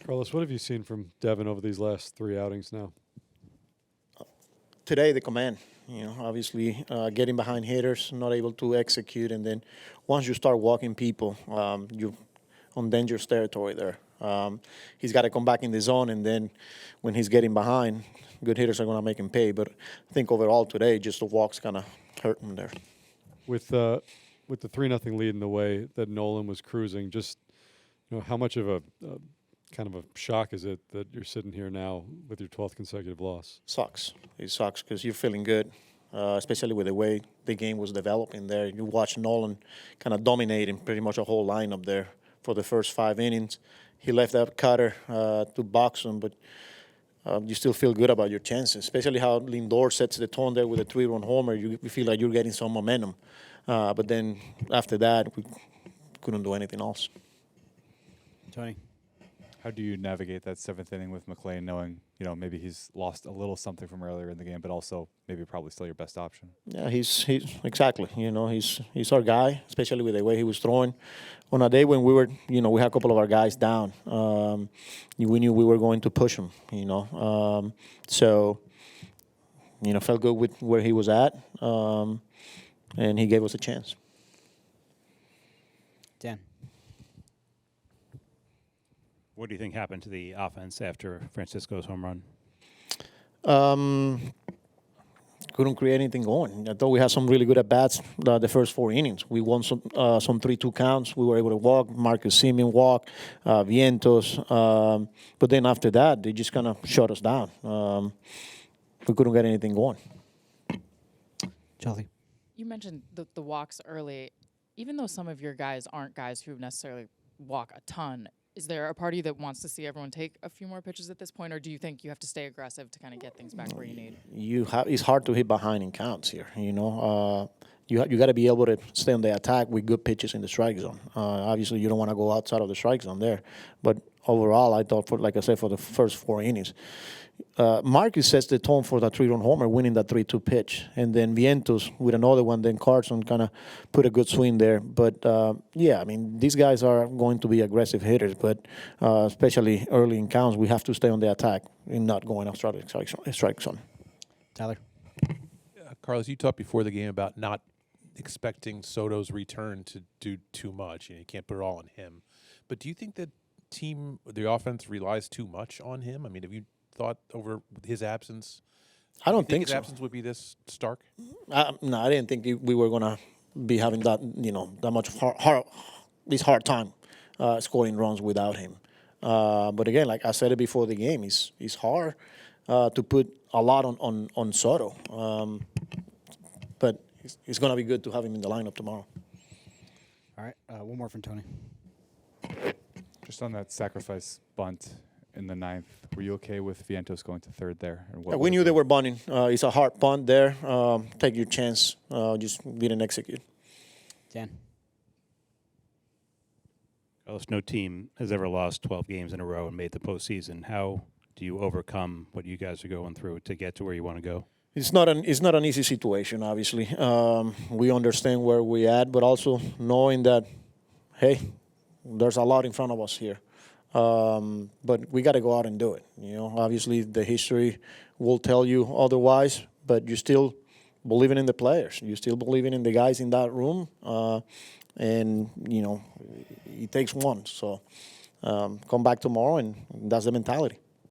Carlos, what have you seen from Devin over these last 3 outings now? Today, the command. Obviously, getting behind hitters, not able to execute, and then once you start walking people, you're on dangerous territory there. He's got to come back in the zone, and then when he's getting behind, good hitters are going to make him pay. But I think overall today, just the walks kind of hurt him there. With the 3-0 lead in the way that Nolan was cruising, just how much of a kind of a shock is it that you're sitting here now with your 12th consecutive loss? Sucks. It sucks because you're feeling good, especially with the way the game was developing there. You watch Nolan kind of dominating pretty much a whole lineup there for the first 5 innings. He left that cutter to box him, but you still feel good about your chances, especially how Lindor sets the tone there with a 3-run homer. You feel like you're getting some momentum. But then after that, we couldn't do anything else. Tony? How do you navigate that 7th inning with McLean, knowing maybe he's lost a little something from earlier in the game, but also maybe probably still your best option? Yeah, he's exactly. He's our guy, especially with the way he was throwing. On a day when we were, we had a couple of our guys down. We knew we were going to push him. So felt good with where he was at, and he gave us a chance. Dan? What do you think happened to the offense after Francisco's home run? Couldn't create anything going. I thought we had some really good at-bats the first 4 innings. We won some 3-2 counts. We were able to walk. Marcus Semien walk, Vientos. But then after that, they just kind of shut us down. We couldn't get anything going. Chelsea? You mentioned the walks early. Even though some of your guys aren't guys who necessarily walk a ton, is there a party that wants to see everyone take a few more pitches at this point, or do you think you have to stay aggressive to kind of get things back where you need? It's hard to hit behind in counts here. You got to be able to stay on the attack with good pitches in the strike zone. Obviously, you don't want to go outside of the strike zone there. But overall, I thought, for the first 4 innings, Marcus sets the tone for that 3-run homer, winning that 3-2 pitch. And then Vientos with another one, then Carson kind of put a good swing there. But, these guys are going to be aggressive hitters, but especially early in counts, we have to stay on the attack and not going outside of the strike zone. Tyler? Carlos, you talked before the game about not expecting Soto's return to do too much. You can't put it all on him. But do you think that the offense relies too much on him? I mean, have you thought over his absence? I don't think his so. absence would be this stark? No, I didn't think we were going to be having that, that much hard time scoring runs without him. But again, like I said it before the game, it's hard to put a lot on Soto. But it's going to be good to have him in the lineup tomorrow. All right, one more from Tony. Just on that sacrifice bunt in the 9th, were you okay with Vientos going to 3rd there? We knew they were bunting. It's a hard punt there. Take your chance. Just didn't execute. Dan? Carlos, no team has ever lost 12 games in a row and made the postseason. How do you overcome what you guys are going through to get to where you want to go? It's not an easy situation, obviously. We understand where we're at, but also knowing that, hey, there's a lot in front of us here. But we got to go out and do it. Obviously the history will tell you otherwise, but you still believing in the players. You still believing in the guys in that room. And, it takes one. So come back tomorrow, and that's the mentality.